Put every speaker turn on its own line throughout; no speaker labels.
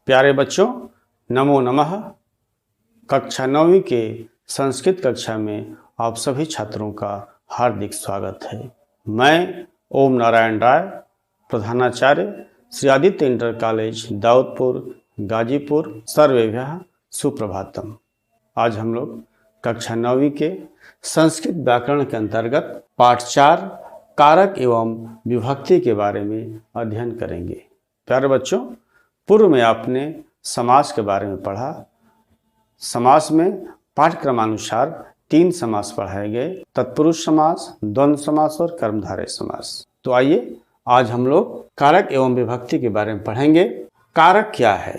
प्यारे बच्चों, नमो नमः। कक्षा 9वीं के संस्कृत कक्षा में आप सभी छात्रों का हार्दिक स्वागत है। मैं ओम नारायण राय, प्रधानाचार्य श्री आदित्य इंटर कॉलेज दाऊदपुर गाजीपुर। सर्वेभ्यः सुप्रभातम। आज हम लोग कक्षा 9वीं के संस्कृत व्याकरण के अंतर्गत पाठ 4 कारक एवं विभक्ति के बारे में अध्ययन करेंगे। प्यारे बच्चों, पूर्व में आपने समास के बारे में पढ़ा। समास में पाठ्यक्रमानुसार 3 समास पढ़ाए गए, तत्पुरुष समास, द्वंद्व समास और कर्मधारय समास। तो आइए आज हम लोग कारक एवं विभक्ति के बारे में पढ़ेंगे। कारक क्या है,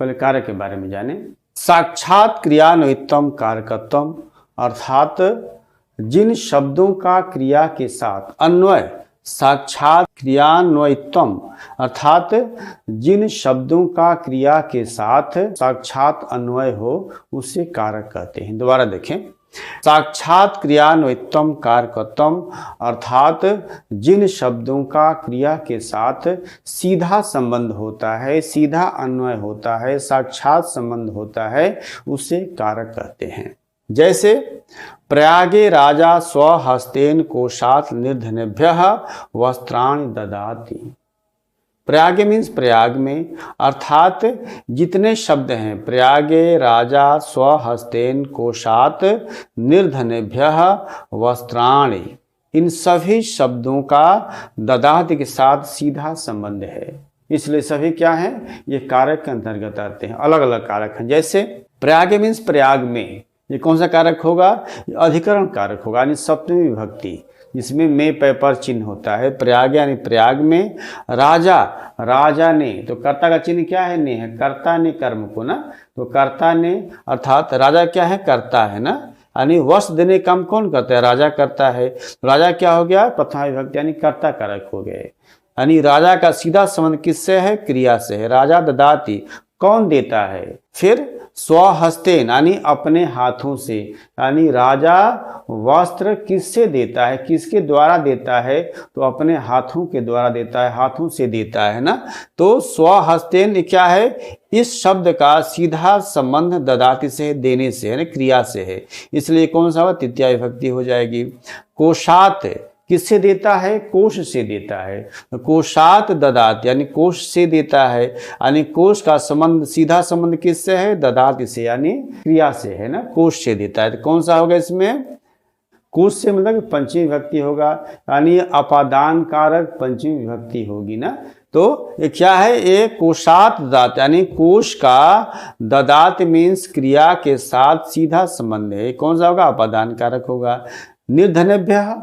पहले कारक के बारे में जानें। साक्षात क्रियान्वयित्वम कारकत्वम, अर्थात जिन शब्दों का क्रिया के साथ अन्वय, साक्षात क्रियान्वयित्वम अर्थात जिन शब्दों का क्रिया के साथ साक्षात अन्वय हो उसे कारक कहते हैं। दोबारा देखें, साक्षात क्रियान्वयित्वम कारकत्वम अर्थात जिन शब्दों का क्रिया के साथ सीधा संबंध होता है, सीधा अन्वय होता है, साक्षात संबंध होता है, उसे कारक कहते हैं। जैसे प्रयागे राजा स्वहस्तेन कोशात निर्धनेभ्यः वस्त्राणि ददाति। प्रयागे मीन्स प्रयाग में, अर्थात जितने शब्द हैं, प्रयागे राजा स्वहस्तेन कोशात निर्धनेभ्यः वस्त्राणि, इन सभी शब्दों का ददाति के साथ सीधा संबंध है, इसलिए सभी क्या हैं, ये कारक के अंतर्गत आते हैं। अलग अलग कारक हैं। जैसे प्रयागे मीन्स प्रयाग में, ये कौन सा कारक होगा, अधिकरण कारक होगा, यानी सप्तमी विभक्ति, जिसमें में पै पर चिन्ह होता है। प्रयाग यानी प्रयाग में। राजा, राजा ने, तो कर्ता का चिन्ह क्या है, ने है। कर्ता ने कर्म को ना, तो कर्ता ने अर्थात राजा क्या है, कर्ता है ना, यानी वस्त्र देने काम कौन करता है, राजा करता है। तो राजा क्या हो गया, प्रथमा विभक्ति यानी कर्ता कारक हो गए। यानी राजा का सीधा संबंध किससे है, क्रिया से है। राजा ददाति, कौन देता है। फिर स्वहस्तेन यानी अपने हाथों से, यानी राजा वस्त्र किससे देता है, किसके द्वारा देता है, तो अपने हाथों के द्वारा देता है, हाथों से देता है ना। तो स्वहस्तेन क्या है, इस शब्द का सीधा संबंध ददाति से, देने से है ना, क्रिया से है, इसलिए कौन सा हुआ, तृतीया विभक्ति हो जाएगी। कोशात किससे देता है, कोश से देता है। कोशात ददात यानी कोश से देता है, यानी कोश का संबंध, सीधा संबंध किससे है, ददात से, यानी क्रिया से है ना, कोश से देता है। तो कौन सा होगा इसमें, कोश से मतलब पंचमी विभक्ति होगा, यानी अपादान कारक पंचमी विभक्ति होगी ना। तो ये क्या है, ये कोशात ददात यानी कोश का ददात मीन्स क्रिया के साथ सीधा संबंध है। कौन सा होगा, अपादान कारक होगा। निर्धनेभ्यः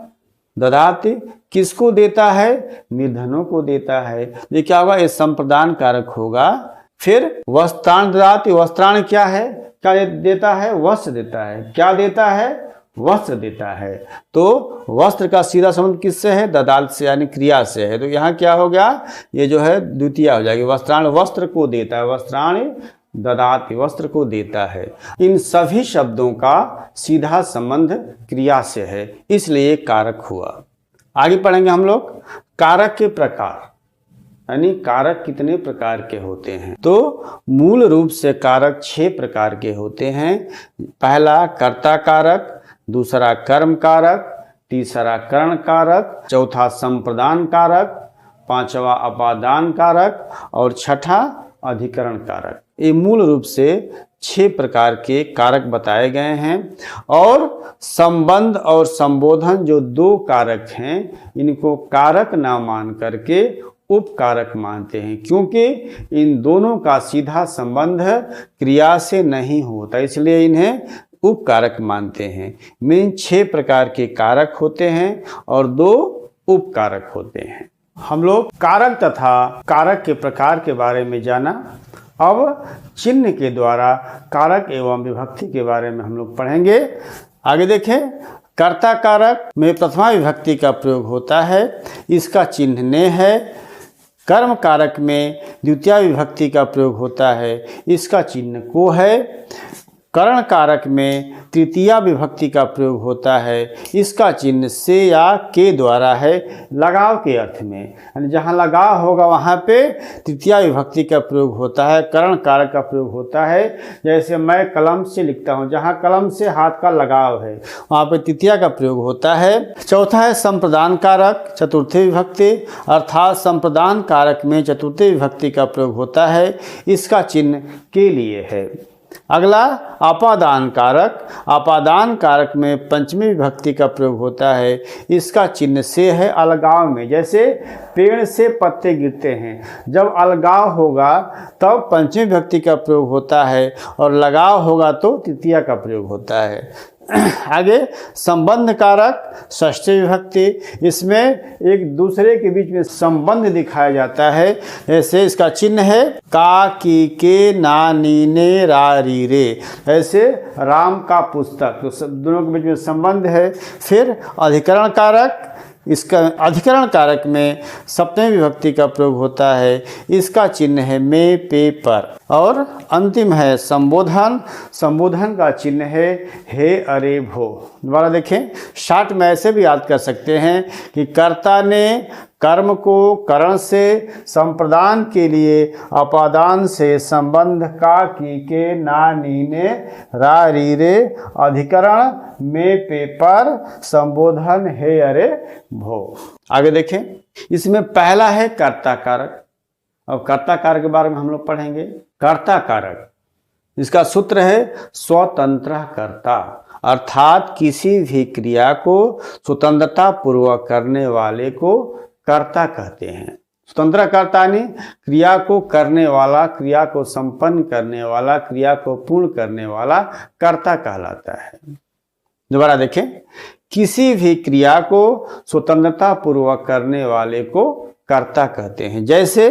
ददाति किसको देता है, निर्धनों को देता है, ये क्या होगा, ये संप्रदान कारक होगा। फिर वस्त्राण ददाति, वस्त्राण क्या है, क्या देता है, वस्त्र देता है। क्या देता है, वस्त्र देता है। तो वस्त्र का सीधा संबंध किससे है, ददात से, यानी क्रिया से है। तो यहाँ क्या हो गया, ये जो है द्वितीय हो जाएगी। वस्त्राण वस्त्र को देता है, वस्त्राण ददाति वस्त्र को देता है। इन सभी शब्दों का सीधा संबंध क्रिया से है, इसलिए कारक हुआ। आगे पढ़ेंगे हम लोग कारक के प्रकार, यानी कारक कितने प्रकार के होते हैं। तो मूल रूप से कारक 6 प्रकार के होते हैं। पहला कर्ता कारक, दूसरा कर्म कारक, तीसरा करण कारक, चौथा संप्रदान कारक, पांचवा अपादान कारक और छठा अधिकरण कारक। ये मूल रूप से 6 प्रकार के कारक बताए गए हैं। और संबंध और संबोधन जो 2 कारक हैं, इनको कारक ना मान करके उपकारक मानते हैं, क्योंकि इन दोनों का सीधा संबंध क्रिया से नहीं होता, इसलिए इन्हें उपकारक मानते हैं। मीन 6 प्रकार के कारक होते हैं और 2 उपकारक होते हैं। हम लोग कारक तथा कारक के प्रकार के बारे में जाना। अब चिन्ह के द्वारा कारक एवं विभक्ति के बारे में हम लोग पढ़ेंगे। आगे देखें, कर्ता कारक में प्रथमा विभक्ति का प्रयोग होता है, इसका चिन्ह ने है। कर्म कारक में द्वितीय विभक्ति का प्रयोग होता है, इसका चिन्ह को है। करण कारक में तृतीया विभक्ति का प्रयोग होता है। इसका चिन्ह से या के द्वारा है लगाव के अर्थ में, यानी जहाँ लगाव होगा वहाँ पे तृतीया विभक्ति का प्रयोग होता है, करण कारक का प्रयोग होता है। जैसे मैं कलम से लिखता हूँ, जहाँ कलम से हाथ का लगाव है वहाँ पे तृतीया का प्रयोग होता है। चौथा है संप्रदान कारक चतुर्थी विभक्ति, अर्थात संप्रदान कारक में चतुर्थी विभक्ति का प्रयोग होता है। इसका चिन्ह के लिए है। अगला अपादान कारक, अपादान कारक में पंचमी विभक्ति का प्रयोग होता है। इसका चिन्ह से है अलगाव में, जैसे पेड़ से पत्ते गिरते हैं, जब अलगाव होगा तब पंचमी विभक्ति का प्रयोग होता है और लगाव होगा तो तृतीया का प्रयोग होता है। आगे संबंध कारक षष्ठी विभक्ति, इसमें एक दूसरे के बीच में संबंध दिखाया जाता है। ऐसे इसका चिन्ह है का की के ना नी ने रा री रे, ऐसे राम का पुस्तक, तो दोनों के बीच में संबंध है। फिर अधिकरण कारक, इसका अधिकरण कारक में सप्तमी विभक्ति का प्रयोग होता है। इसका चिन्ह है में पे पर। और अंतिम है संबोधन, संबोधन का चिन्ह है हे अरे भो। दोबारा देखें, शार्ट में ऐसे भी याद कर सकते हैं कि कर्ता ने कर्म को करण से, संप्रदान के लिए अपादान से, संबंध का की के ना नी ने रा री रे, अधिकरण में पे पर, संबोधन हे अरे भो। आगे देखें, इसमें पहला है कर्ता कारक। अब कर्ता कारक के बारे में हम लोग पढ़ेंगे। कर्ता कारक, इसका सूत्र है स्वतंत्र कर्ता, अर्थात किसी भी क्रिया को स्वतंत्रता पूर्वक करने वाले को कर्ता कहते हैं। स्वतंत्र कर्ता ने क्रिया को करने वाला, क्रिया को संपन्न करने वाला, क्रिया को पूर्ण करने वाला कर्ता कहलाता है। दोबारा देखें, किसी भी क्रिया को स्वतंत्रता पूर्वक करने वाले को कर्ता कहते हैं। जैसे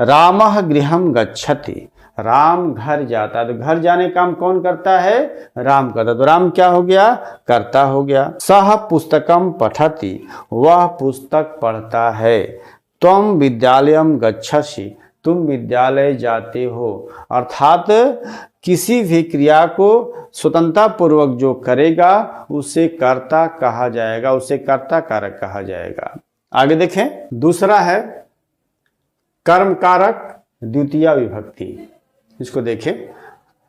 रामः गृहं गच्छति, राम घर जाता है, तो घर जाने का काम कौन करता है? राम करता, तो राम क्या हो गया? कर्ता हो गया। सह पुस्तकम पठति, वह पुस्तक पढ़ता है। त्वम विद्यालयम गच्छसि, तुम विद्यालय जाते हो। अर्थात किसी भी क्रिया को स्वतंत्रता पूर्वक जो करेगा उसे कर्ता कहा जाएगा, उसे कर्ता कारक कहा जाएगा। आगे देखें, दूसरा है कर्म कारक द्वितीया विभक्ति। इसको देखें,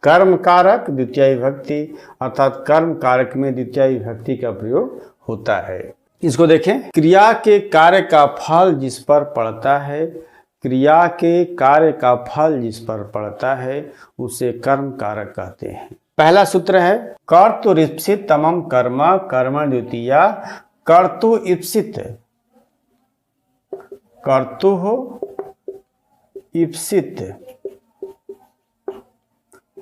कर्म कारक द्वितीया विभक्ति, अर्थात कर्म कारक में द्वितीया विभक्ति का प्रयोग होता है। इसको देखें, क्रिया के कार्य का फल जिस पर पड़ता है, क्रिया के कार्य का फल जिस पर पड़ता है उसे कर्म कारक कहते हैं। पहला सूत्र है कर्तु ईप्सित तमम कर्म कर्म द्वितीया, कर्तु ईप्सित, कर्तु हो ईप्सित,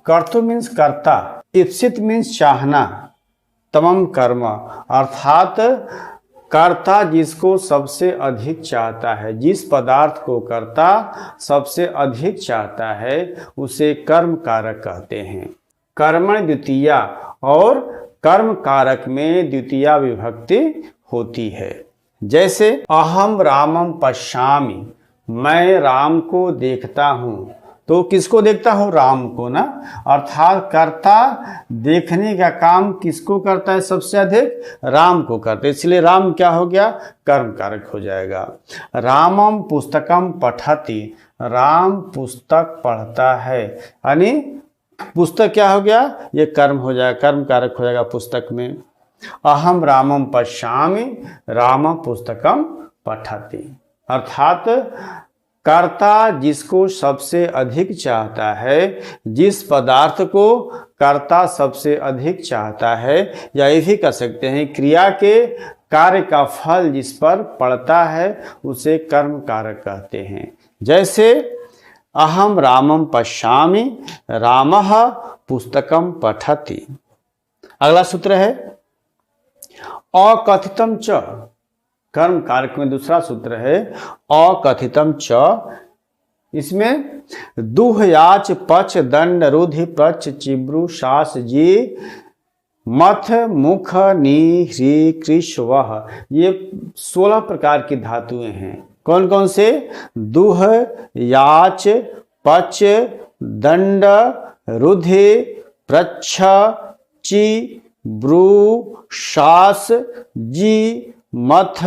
कर्तु मीन्स कर्ता, ईप्सित मीन्स चाहना, तमम कर्म अर्थात कर्ता जिसको सबसे अधिक चाहता है, जिस पदार्थ को कर्ता सबसे अधिक चाहता है उसे कर्म कारक कहते हैं। कर्मण द्वितीया, और कर्म कारक में द्वितीया विभक्ति होती है। जैसे अहम रामम पश्यामि, मैं राम को देखता हूँ, तो किसको देखता हूँ? राम को ना। अर्थात कर्ता देखने का काम किसको करता है? सबसे अधिक राम को करते, इसलिए राम क्या हो गया? कर्म कारक हो जाएगा। रामम पुस्तकम पठति, राम पुस्तक पढ़ता है, यानी पुस्तक क्या हो गया? ये कर्म हो जाएगा, कर्म कारक हो जाएगा पुस्तक में। अहम रामम पश्यामि, राम पुस्तकम पठति, अर्थात कर्ता जिसको सबसे अधिक चाहता है, जिस पदार्थ को कर्ता सबसे अधिक चाहता है, या ये भी कह सकते हैं क्रिया के कार्य का फल जिस पर पड़ता है उसे कर्म कारक कहते हैं। जैसे अहम रामम पश्यामि, रामः पुस्तकम पठति। अगला सूत्र है अकथितम च, कर्म कारक में दूसरा सूत्र है अकथितम च। इसमें दुह याच पच दंड रुधि प्रच चिब्रु शास जी मथ मुख नी ह्री कृष वह, ये 16 प्रकार की धातुएं हैं। कौन कौन से? दुह याच पच दंड रुधि प्रच्छ, ची, ब्रू, शास, जी, मथ,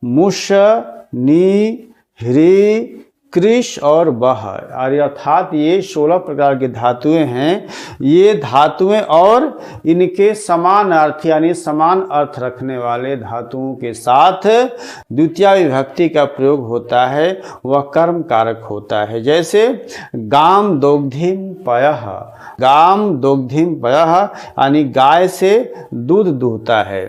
मुष, नी, ह्री, कृष और बह। अर्थात ये 16 प्रकार की धातुएं हैं। ये धातुएं और इनके समान अर्थ यानी समान अर्थ रखने वाले धातुओं के साथ द्वितीय विभक्ति का प्रयोग होता है, वह कर्म कारक होता है। जैसे गाम दोग्धिम पयः, गाम दोग्धिम पयः यानी गाय से दूध दूहता है।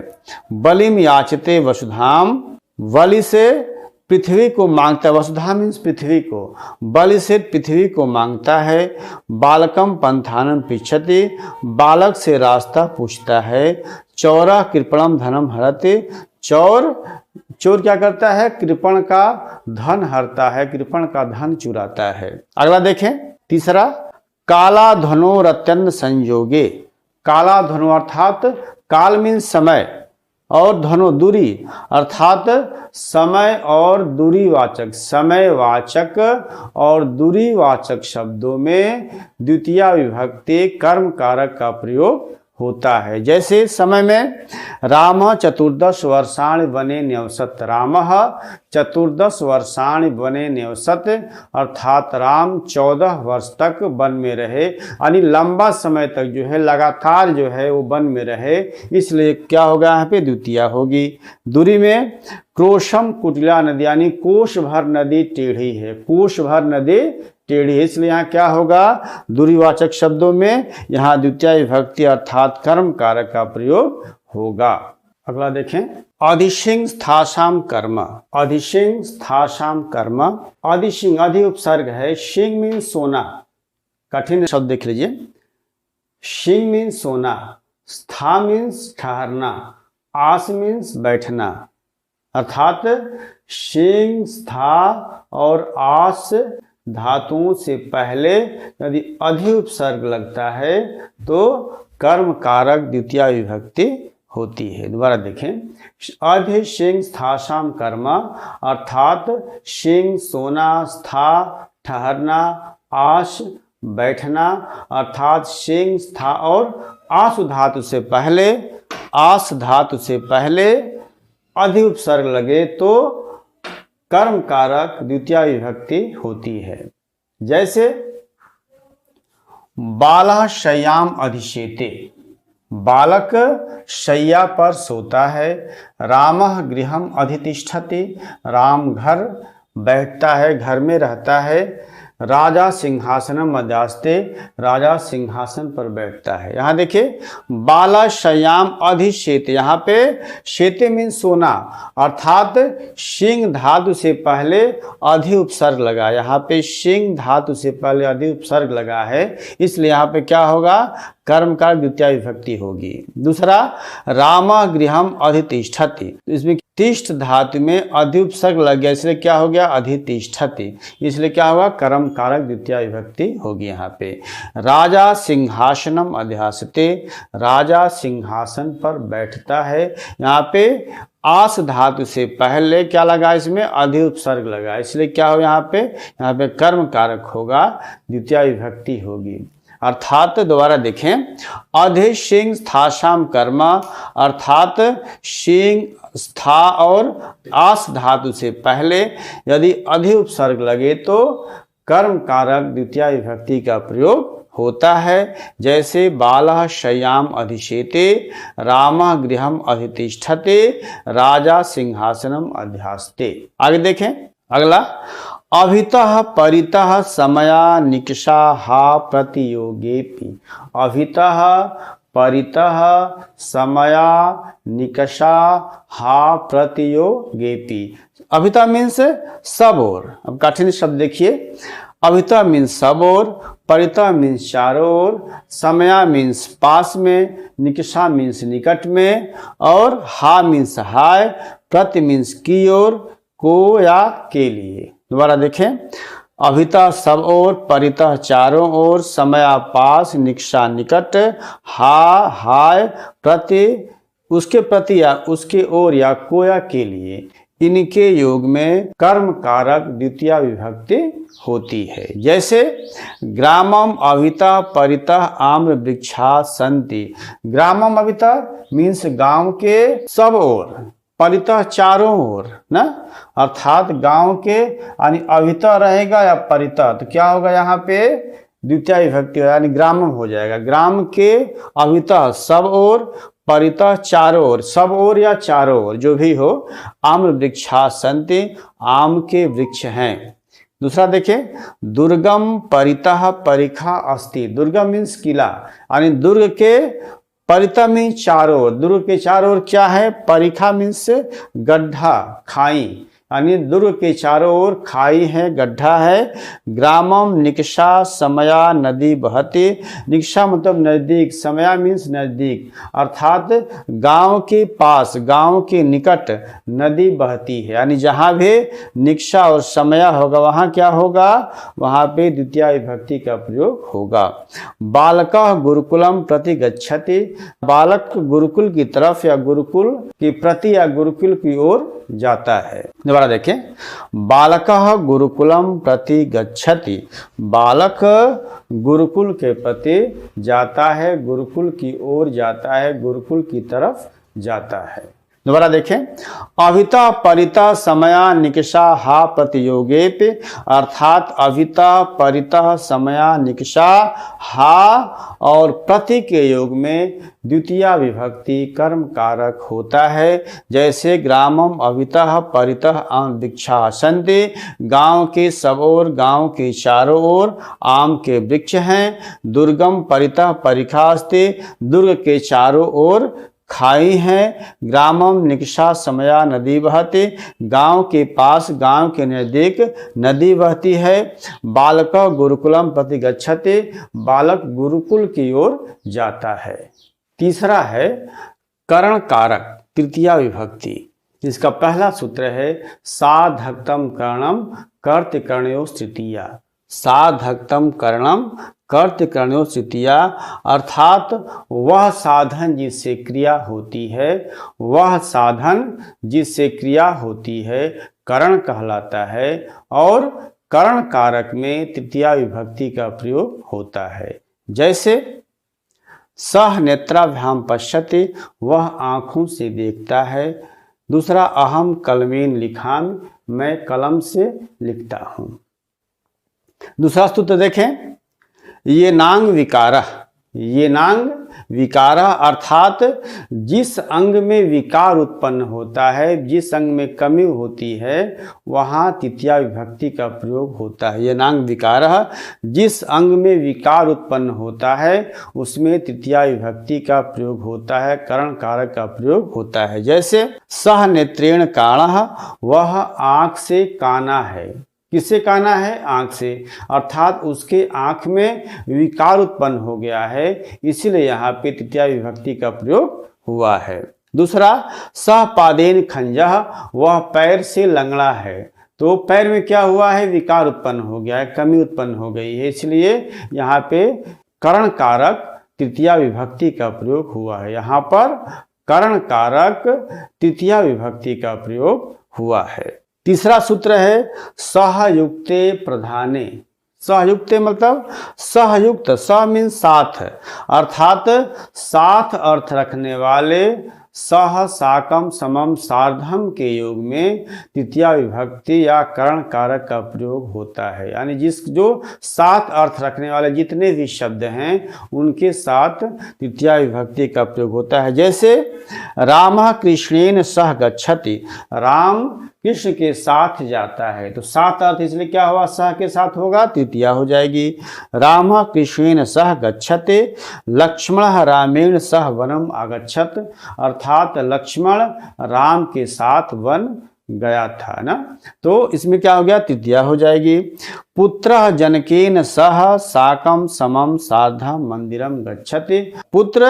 बलिम याचते वसुधाम, बलि से पृथ्वी को मांगता है, वसुधा मीन्स पृथ्वी को, बलि से पृथ्वी को मांगता है। बालकम पंथानम पृच्छति, बालक से रास्ता पूछता है। चौरा कृपणम धनम हरते, चोर क्या करता है? कृपण का धन हरता है, कृपण का धन चुराता है। अगला देखें, तीसरा, काला धनोरत्यंत संयोगे। काला धनो अर्थात काल मीन्स समय और धनो दूरी अर्थात समय और दूरी वाचक, समय वाचक और दूरी वाचक शब्दों में द्वितीय विभक्ति कर्म कारक का प्रयोग होता है। जैसे समय में राम 14 वर्षाणि वने न्यवसत, राम 14 वर्षाणि वने न्यवसत अर्थात राम 14 वर्ष तक वन में रहे, यानी लंबा समय तक जो है लगातार जो है वो वन में रहे, इसलिए क्या होगा यहाँ पे? द्वितीय होगी। दूरी में क्रोशम कुटिला नदी यानी कोश भर नदी टेढ़ी है, कोश भर नदी टेढ़ी, इसलिए यहाँ क्या होगा? दूरीवाचक शब्दों में यहाँ द्वितीय विभक्ति अर्थात कर्म कारक का प्रयोग होगा। अगला देखें, अधिशिंग स्थासाम कर्म, अधिशिंग स्थासाम कर्म। अधिशिंग अधि उपसर्ग है, शिंग मीन्स सोना, कठिन शब्द देख लीजिए। शिंग मीन्स सोना, स्था मीन्स ठहरना, आस मीन्स बैठना, अर्थात शिंग, स्था और आस धातुओं से पहले यदि अधि उपसर्ग लगता है तो कर्म कारक द्वितीय विभक्ति होती है। दोबारा देखें, अधि शिंग स्थासाम कर्म अर्थात शिंग सोना, स्था ठहरना, आश बैठना, अर्थात शिंग, स्था और आस धातु से पहले, आस धातु से पहले अधि उपसर्ग लगे तो कर्म कारक द्वितीय विभक्ति होती है। जैसे बालः शय्याम अधिशेते, बालक शैया पर सोता है। रामः गृहम अधितिष्ठति, राम घर बैठता है, घर में रहता है। राजा सिंहासनम मध्यास्ते, राजा सिंहासन पर बैठता है। यहाँ देखिए, बाला शय्याम अधिशेते, यहाँ पे शेते मीन्स सोना अर्थात शिंग धातु से पहले अधि उपसर्ग लगा, यहाँ पे शिंग धातु से पहले अधि उपसर्ग लगा है, इसलिए यहाँ पे क्या होगा? कर्म का द्वितीय विभक्ति होगी। दूसरा, राम गृहम अधितिष्ठति, इसमें तिष्ठ धातु में अधि उपसर्ग लग गया, इसलिए क्या हो गया? अधितिष्ठति, इसलिए क्या होगा? कर्म कारक द्वितीय विभक्ति होगी। यहाँ पे राजा सिंहासनम अधिहासते, राजा सिंहासन पर बैठता है। यहाँ पे आस धातु से पहले क्या लगा? इसमें अधि उपसर्ग लगा, इसलिए क्या हो? यहाँ पे कर्म कारक होगा, द्वितीय विभक्ति होगी। अर्थात दोबारा देखें, अधि शिंग स्थासाम कर्म अर्थात शिंग, स्था और आस धातु से पहले यदि अधि उपसर्ग लगे तो कर्म कारक द्वितीय विभक्ति का प्रयोग होता है। जैसे बालः शय्याम अधिशेते, रामः गृहम अधितिष्ठते, राजा सिंहासनम अधिहास्ते। आगे देखें, अगला, अभितः परितः समया निकषा हा प्रतियोगेपि, अभितः परितः समया निकषा हा प्रतियोगेपि। अभितः मीन्स सब ओर, अब कठिन शब्द देखिए, अभितः मीन्स सब ओर, परितः मीन्स चारों ओर, समया मीन्स पास में, निकषा मीन्स निकट में, और हा मीन्स हाय, प्रति मीन्स की ओर, को या के लिए। दोबारा देखें, अभितः सब ओर, परितः चारों ओर, समया पास, निकषा निकट, हा हाय, प्रति उसके प्रति या उसके ओर या को या के लिए। इनके योग में कर्म कारक द्वितीया विभक्ति होती है। जैसे ग्रामम अविता परितः आम्र वृक्षा संति। ग्रामम अविता मीन्स गांव के सब ओर, परितः चारों ओर ना, अर्थात गांव के यानी अविता रहेगा या परितः, तो क्या होगा यहाँ पे द्वितीया विभक्ति यानी ग्रामम हो जाएगा। ग्राम के अवितः सब ओर, परितः चारों ओर, सब ओर या चारों ओर जो भी हो, आम्र वृक्षा संति, आम के वृक्ष हैं। दूसरा देखें, दुर्गम परितः परिखा अस्ति। दुर्गम मीन्स किला, यानी दुर्ग के परितः मीन्स चारों ओर, दुर्ग के चारों ओर क्या है, परिखा मीन्स गड्ढा, खाई, यानी दुर्ग के चारों ओर खाई है, गड्ढा है। ग्रामम निकषा समया नदी बहती। निकषा मतलब नजदीक, समया मीन्स नजदीक, अर्थात गांव के पास, गांव के निकट नदी बहती है, यानी जहां भी निकषा और समया होगा वहां क्या होगा, वहां पे द्वितीया विभक्ति का प्रयोग होगा। बालकः गुरुकुलम प्रति गच्छति। बालक गुरुकुल की तरफ या गुरुकुल की प्रति या गुरुकुल की ओर जाता है। दोबारा देखें, बालकः गुरुकुलम प्रति गच्छति। बालक गुरुकुल के प्रति जाता है, गुरुकुल की ओर जाता है, गुरुकुल की तरफ जाता है। दोबारा देखें, अभिता परिता समया निकषा हा प्रतियोगेपि। अर्थात अभिता परिता समया निकषा हा और प्रति के योग में द्वितीया विभक्ति कर्म कारक होता है। जैसे ग्रामम अभितः परितः आम वृक्षा सन्ति। गांव के सब ओर, गांव के चारों ओर आम के वृक्ष हैं। दुर्गम परितः परिखा अस्ति। दुर्ग के चारों ओर खाई है। ग्रामम निकषा समया नदी बहती। गांव के पास, गांव के नजदीक नदी बहती है। बालक गुरुकुलम प्रति गच्छति। बालक गुरुकुल की ओर जाता है। तीसरा है करण कारक तृतीया विभक्ति। इसका पहला सूत्र है साधक्तम करणम कर्तकर्णयोः तृतीया। साधक्तम करणम कर्तकर्णयोः तृतीया, अर्थात वह साधन जिससे क्रिया होती है, वह साधन जिससे क्रिया होती है करण कहलाता है और करण कारक में तृतीया विभक्ति का प्रयोग होता है। जैसे सह नेत्राभ्याम पश्यति, वह आँखों से देखता है। दूसरा अहम कलमेन लिखामि, मैं कलम से लिखता हूँ। दूसरा सूत्र देखें, ये नांग विकारः। ये नांग विकारः अर्थात जिस अंग में विकार उत्पन्न होता है, जिस अंग में कमी होती है, वहाँ तृतीया विभक्ति का प्रयोग होता है। ये नांग विकारः, जिस अंग में विकार उत्पन्न होता है उसमें तृतीया विभक्ति का प्रयोग होता है, करण कारक का प्रयोग होता है। जैसे सह नेत्रेण काणः, वह आँख से काना है। किससे काना है, आँख से, अर्थात उसके आँख में विकार उत्पन्न हो गया है, इसीलिए यहाँ पे तृतीया विभक्ति का प्रयोग हुआ है। दूसरा सह पादेन खंजः, वह पैर से लंगड़ा है। तो पैर में क्या हुआ है, विकार उत्पन्न हो गया है, कमी उत्पन्न हो गई है, इसलिए यहाँ पे करण कारक तृतीया विभक्ति का प्रयोग हुआ है। यहाँ पर करण कारक तृतीया विभक्ति का प्रयोग हुआ है। तीसरा सूत्र है सहयुक्ते प्रधाने। सहयुक्ते मतलब सहयुक्त, सह मीन साथ, अर्थात साथ अर्थ रखने वाले सह साकम समम सार्धम के योग में तृतीया विभक्ति या करण कारक का प्रयोग होता है। यानी जो सात अर्थ रखने वाले जितने भी शब्द हैं उनके साथ तृतीया विभक्ति का प्रयोग होता है। जैसे रामः कृष्णेन सह गच्छति, राम कृष्ण के साथ जाता है, तो सात अर्थ इसलिए क्या हुआ, सह के साथ होगा, तृतीया हो जाएगी। रामः कृष्णेन सह गच्छति। लक्ष्मणः रामेण सह वनम आगच्छत, अर्थात लक्ष्मण राम के साथ वन गया था ना, तो इसमें क्या हो गया, तृतीया हो जाएगी। पुत्रः जनकेन सह साकम समम सार्धम मंदिरम गच्छति। पुत्र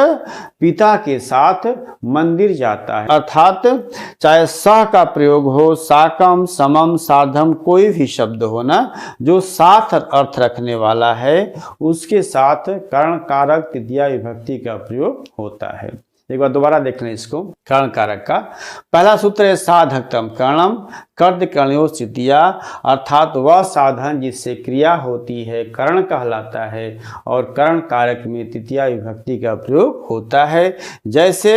पिता के साथ मंदिर जाता है, अर्थात चाहे सह का प्रयोग हो, साकम समम सार्धम कोई भी शब्द हो ना, जो साथ अर्थ रखने वाला है उसके साथ करण कारक तृतीया विभक्ति का प्रयोग होता है। एक बार दोबारा देख लें इसको। कर्ण कारक का पहला सूत्र है साधकतम कर्णम कर्त कर्णयो तृतीया, अर्थात वह साधन जिससे क्रिया होती है कर्ण कहलाता है और कर्ण कारक में तृतीया विभक्ति का प्रयोग होता है। जैसे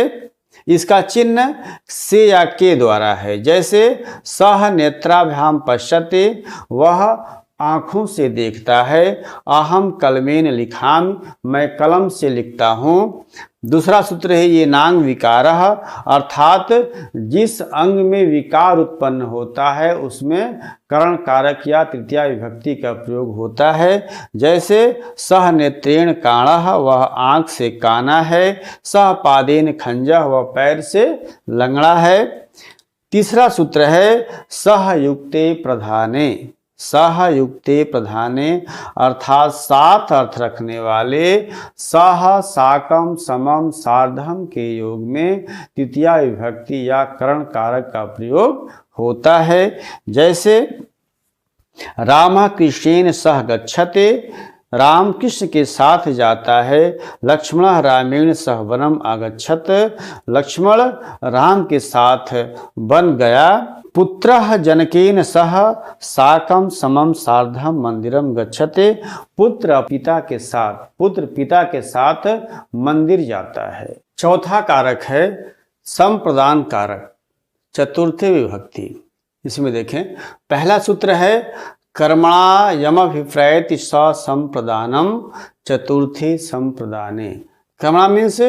इसका चिन्ह से या के द्वारा है, जैसे सह नेत्राभ्याम पश्यते, वह आँखों से देखता है। अहम कलमेन लिखाम, मैं कलम से लिखता हूँ। दूसरा सूत्र है ये नांग विकारः, अर्थात जिस अंग में विकार उत्पन्न होता है उसमें कर्ण कारक या तृतीया विभक्ति का प्रयोग होता है। जैसे सह नेत्रेण काणः, वह आँख से काना है। सह पादेन खंजः, वह पैर से लंगड़ा है। तीसरा सूत्र है सहयुक्ते प्रधाने, सहयुक्ते प्रधाने अर्थात सात अर्थ रखने वाले सह साकम समम सार्धम के योग में तृतीया विभक्ति या कर्ण कारक का प्रयोग होता है। जैसे रामः कृष्णेन सह गच्छते, राम कृष्ण के साथ जाता है। लक्ष्मण रामेण सह वनम आगच्छत, लक्ष्मण राम के साथ वन गया। पुत्रः जनकेन सह साकं समं सार्धम मंदिरम गच्छते, पुत्र पिता के साथ मंदिर जाता है। चौथा कारक है संप्रदान कारक, चतुर्थी विभक्ति। इसमें देखें पहला सूत्र है कर्मणा यमभिप्रैति स संप्रदानम चतुर्थी संप्रदाने। कर्मणा मीन्स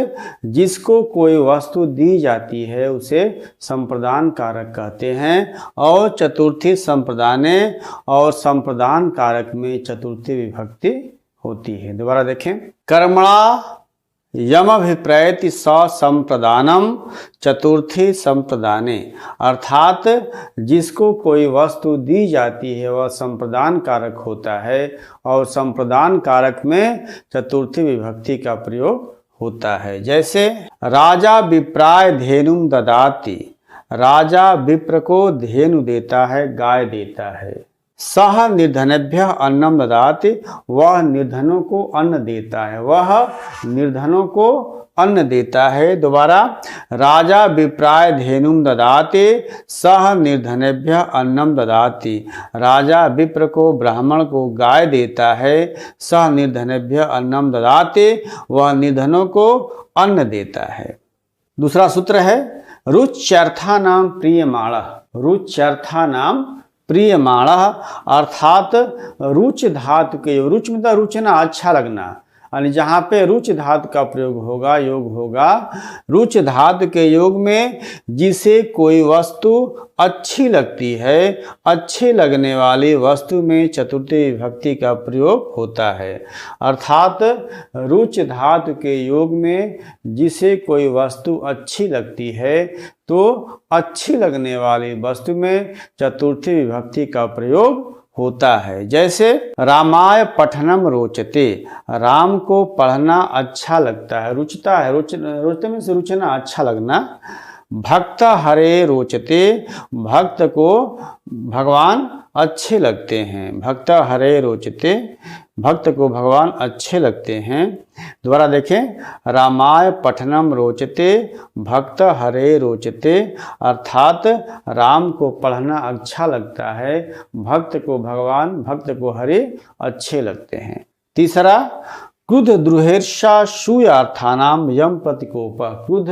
जिसको कोई वस्तु दी जाती है उसे संप्रदान कारक कहते हैं। और चतुर्थी संप्रदाने, और संप्रदान कारक में चतुर्थी विभक्ति होती है। दोबारा देखें कर्मणा यमभिप्रैति स संप्रदानम चतुर्थी संप्रदाने, अर्थात जिसको कोई वस्तु दी जाती है वह संप्रदान कारक होता है और संप्रदान कारक में चतुर्थी विभक्ति का प्रयोग होता है। जैसे राजा विप्राय धेनुम ददाति, राजा विप्र को धेनु देता है, गाय देता है। सह निर्धनेभ्यः अन्नम ददाति, वह निर्धनों को अन्न देता है, वह निर्धनों को अन्न देता है। दोबारा राजा विप्राय धेनुम ददाति सह निर्धनेभ्यः अन्नम ददाति, राजा विप्र को ब्राह्मण को गाय देता है। सह निर्धनेभ्यः अन्नम ददाति, वह निर्धनों को अन्न देता है। दूसरा सूत्र है रुच्यर्थानां प्रीयमाणः, रुच्यर्थानां प्रीयमाणः अर्थात रुच धातु के, रुच मतलब रुचना अच्छा लगना, यानी जहाँ पे रुच धातु का प्रयोग होगा, योग होगा, रुच धातु के योग में जिसे कोई वस्तु अच्छी लगती है, अच्छे लगने वाली वस्तु में चतुर्थी विभक्ति का प्रयोग होता है। अर्थात रुच धातु के योग में जिसे कोई वस्तु अच्छी लगती है तो अच्छी लगने वाली वस्तु में चतुर्थी विभक्ति का प्रयोग होता है। जैसे रामाय पठनम रोचते, राम को पढ़ना अच्छा लगता है, रुचता है, रुचते में से रुचना अच्छा लगना। भक्त हरे रोचते, भक्त को भगवान अच्छे लगते हैं, भक्त हरे रोचते, भक्त को भगवान अच्छे लगते हैं। दोबारा देखें रामाय पठनम रोचते भक्त हरे रोचते, अर्थात राम को पढ़ना अच्छा लगता है, भक्त को भगवान, भक्त को हरे अच्छे लगते हैं। तीसरा क्रुद्ध द्रुहेर्षा शूयार्थानाम यम प्रतिकोप, क्रुद्ध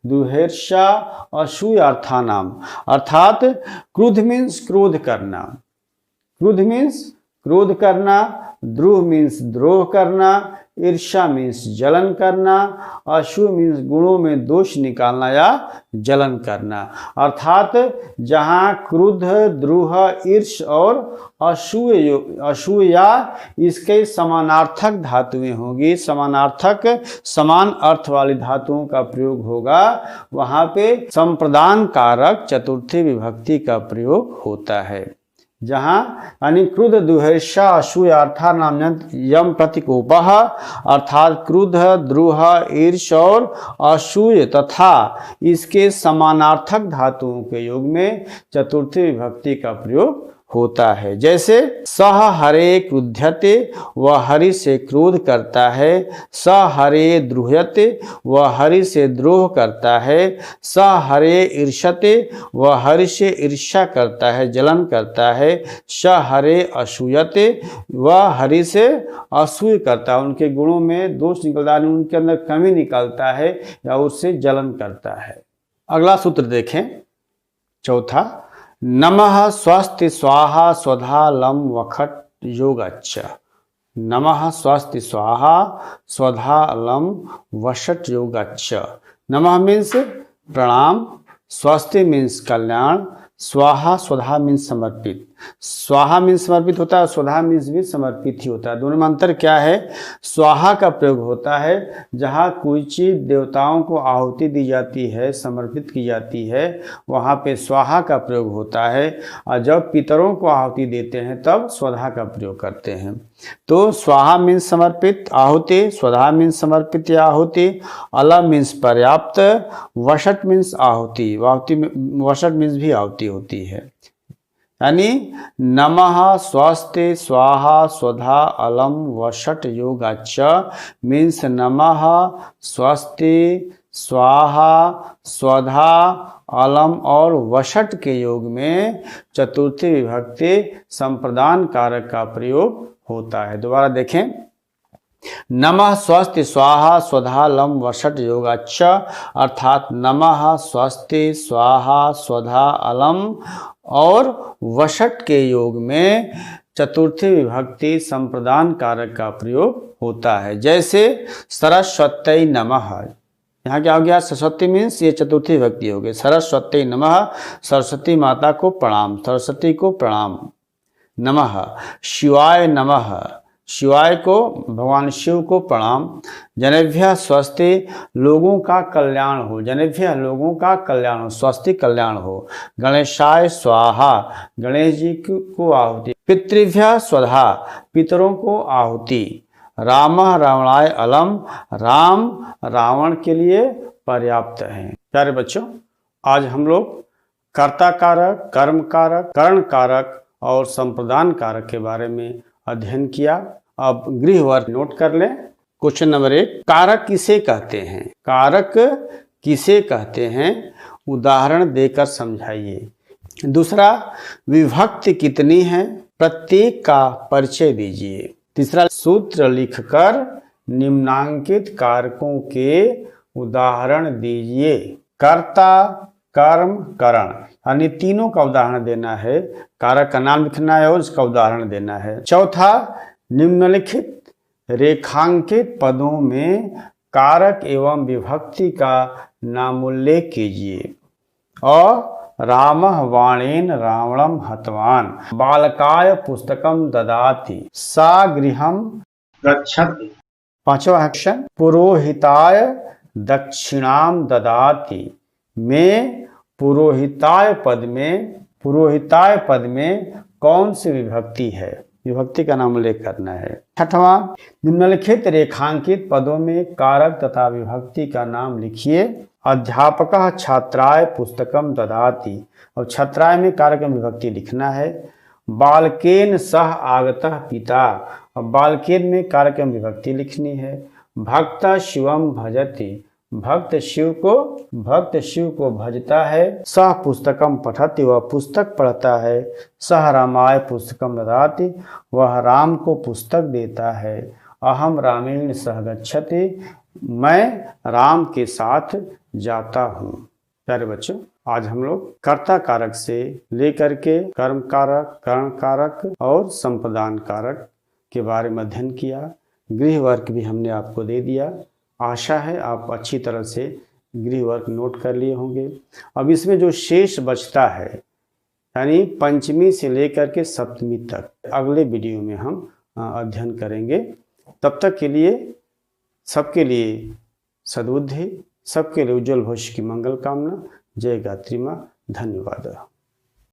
द्रुहेर्षा असूयार्थानाम, अर्थात क्रुद्ध मीन्स क्रोध करना, क्रुद्ध मीन्स क्रोध करना, द्रोह मीन्स द्रोह करना, ईर्ष्या मीन्स जलन करना, अशु मीन्स गुणों में दोष निकालना या जलन करना। अर्थात जहाँ क्रुद्ध, द्रोह, ईर्ष और असूया इसके समानार्थक धातुएं होगी, समानार्थक समान अर्थ वाली धातुओं का प्रयोग होगा, वहाँ पे संप्रदान कारक चतुर्थी विभक्ति का प्रयोग होता है। जहाँ यानी क्रुद्ध दुहेर्षा असूयार्थानाम यम प्रतिकोपः, अर्थात क्रुद्ध, द्रोह, ईर्ष और असूय तथा इसके समानार्थक धातुओं के योग में चतुर्थी विभक्ति का प्रयोग होता है। जैसे सह हरे क्रुध्यते, वह हरि से क्रोध करता है। स हरे द्रुह्यते, वह हरि से द्रोह करता है। स हरे ईर्ष्यते, वह हरि से ईर्ष्या करता है, जलन करता है। स हरे असूयते, वह हरि से असूय करता है, उनके गुणों में दोष निकलता है, उनके अंदर कमी निकालता है या उससे जलन करता है। अगला सूत्र देखें, चौथा, नमः स्वस्ति स्वाहा स्वधा लं वखट योगच्च। नमः स्वस्ति स्वाहा स्वधा लं वषट योगच्च। नमः मीन्स प्रणाम, स्वस्ति मीन्स कल्याण, स्वाहा स्वधा मीन्स समर्पित। स्वाहा मीन्स समर्पित होता है, स्वधा मीन्स भी समर्पित ही होता है। दोनों में अंतर क्या है? स्वाहा का प्रयोग होता है जहाँ कोई चीज देवताओं को आहुति दी जाती है, समर्पित की जाती है, वहाँ पे स्वाहा का प्रयोग होता है। और जब पितरों को आहुति देते हैं तब स्वधा का प्रयोग करते हैं। तो स्वाहा मीन्स समर्पित आहुति, स्वधा मीन्स समर्पित या आहुति, अलम मीन्स पर्याप्त, वषट मीन्स आहुति, वषट मीन्स भी आहुति होती है। यानी नमः स्वस्ति स्वाहा स्वधा अलम वषट योगच्च मीन्स नमः स्वस्ति स्वाहा स्वधा अलम और वषट के योग में चतुर्थी विभक्ति संप्रदान कारक का प्रयोग होता है। दोबारा देखें, नमः स्वस्ति स्वाहा स्वधा लम वषट योगच्च अर्थात नमः स्वस्ति स्वाहा स्वधा अलम और वषट के योग में चतुर्थी विभक्ति संप्रदान कारक का प्रयोग होता है। जैसे सरस्वत्यै नमः, यहाँ क्या हो गया? सरस्वती मीन्स ये चतुर्थी विभक्ति हो गई। सरस्वत्यै नमः, सरस्वती माता को प्रणाम, सरस्वती को प्रणाम। नमः शिवाय नमः, शिवाय को भगवान शिव को प्रणाम। जनेभ्यः स्वस्ति, लोगों का कल्याण हो, जनेभ्यः लोगों का कल्याण हो, स्वस्ति कल्याण हो। गणेशाय स्वाहा, गणेश जी को आहुति। पितृभ्यः स्वधा, पितरों को आहुति। रामः रावणाय अलम, राम रावण के लिए पर्याप्त हैं। प्यारे बच्चों, आज हम लोग कर्ता कारक, कर्म कारक, करण कारक और संप्रदान कारक के बारे में अध्ययन किया। अब गृह वर्ग नोट कर लें। क्वेश्चन नंबर 1, कारक किसे कहते हैं? कारक किसे कहते हैं? उदाहरण देकर समझाइए। दूसरा, विभक्ति कितनी है? प्रत्येक का परिचय दीजिए। तीसरा, सूत्र लिखकर निम्नांकित कारकों के उदाहरण दीजिए। कर्ता, कर्म, करण, यानी तीनों का उदाहरण देना है। कारक का नाम लिखना है और इसका उदाहरण देना है। चौथा, निम्नलिखित रेखांकित पदों में कारक एवं विभक्ति का नामोल्लेख कीजिए। और रामः वाणेन रावणं हतवान, बालकाय पुस्तकं ददाति, सा गृहं गच्छति। पांचवा एक्शन, पुरोहिताय दक्षिणां ददाति में पुरोहिताय पद में कौन सी विभक्ति है? विभक्ति का नाम उल्लेख करना है। छठवां, निम्नलिखित रेखांकित पदों में कारक तथा विभक्ति का नाम लिखिए। अध्यापकः छात्राय पुस्तकं ददाति, और छात्राय में कारक एवं विभक्ति लिखना है। बालकेन सह आगतः पिता, और बालकेन में कारक एवं विभक्ति लिखनी है। भक्तः शिवम भजति, भक्त शिव को भजता है। सह पुस्तकम पठति, वह पुस्तक पढ़ता है। सह रामाय पुस्तकम ददाति, वह राम को पुस्तक देता है। अहम रामेण सह गच्छति, मैं राम के साथ जाता हूँ। प्यारे बच्चों, आज हम लोग कर्ता कारक से लेकर के कर्म कारक, करण कारक और संप्रदान कारक के बारे में अध्ययन किया। गृह वर्ग भी हमने आपको दे दिया। आशा है आप अच्छी तरह से गृह वर्ग नोट कर लिए होंगे। अब इसमें जो शेष बचता है, यानी पंचमी से लेकर के सप्तमी तक, अगले वीडियो में हम अध्ययन करेंगे। तब तक के लिए सबके लिए सद्बुद्धि, सबके लिए उज्जवल भविष्य की मंगल कामना। जय गायत्री माँ। धन्यवाद।